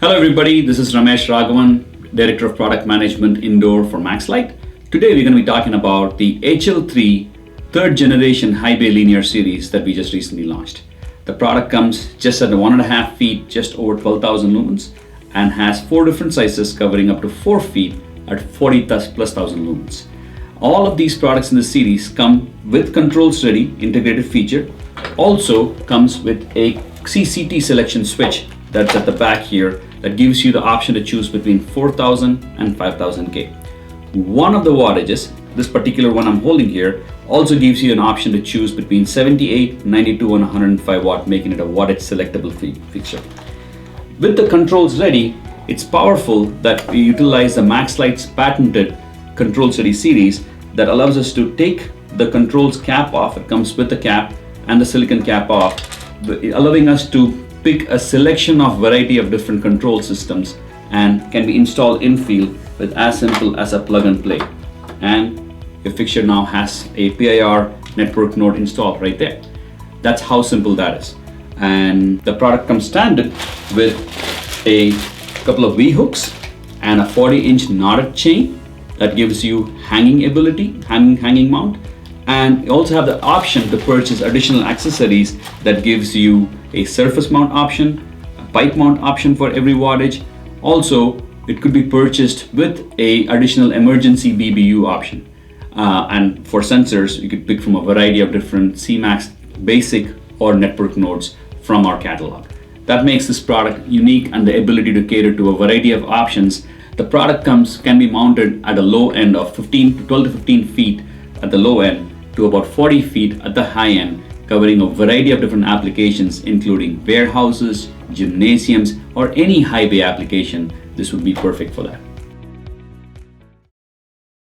Hello everybody, this is Ramesh Raghavan, Director of Product Management Indoor for MaxLite. Today we're going to be talking about the HL3 third generation high bay linear series that we just recently launched. The product comes just at 1.5 feet, just over 12,000 lumens, and has 4 different sizes covering up to 4 feet at 40 plus thousand lumens. All of these products in the series come with controls ready integrated feature. Also comes with a CCT selection switch that's at the back here that gives you the option to choose between 4000 and 5000K. One of the wattages, this particular one I'm holding here, also gives you an option to choose between 78, 92 and 105 watt, making it a wattage selectable fixture. With the controls ready, it's powerful that we utilize the MaxLite's patented controls ready series that allows us to take the controls cap off. It comes with the cap and the silicon cap off, allowing us to pick a selection of variety of different control systems and can be installed in field with as simple as a plug and play. And your fixture now has a PIR network node installed right there. That's how simple that is. And the product comes standard with a couple of V-hooks and a 40-inch knotted chain that gives you hanging ability, hanging mount. And you also have the option to purchase additional accessories that gives you a surface mount option, a pipe mount option for every wattage. Also, it could be purchased with a additional emergency BBU option. And for sensors, you could pick from a variety of different CMAX basic or network nodes from our catalog. That makes this product unique and the ability to cater to a variety of options. The product can be mounted at a low end of 12 to 15 feet at the low end to about 40 feet at the high end, covering a variety of different applications including warehouses, gymnasiums, or any high bay application. This would be perfect for that.